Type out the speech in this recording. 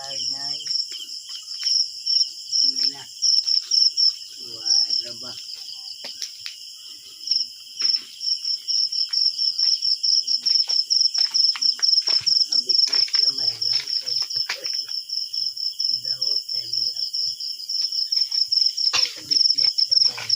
karnay. Na. Wala ba? Ang business naman lang. Sila ho, family ako. Ang business naman.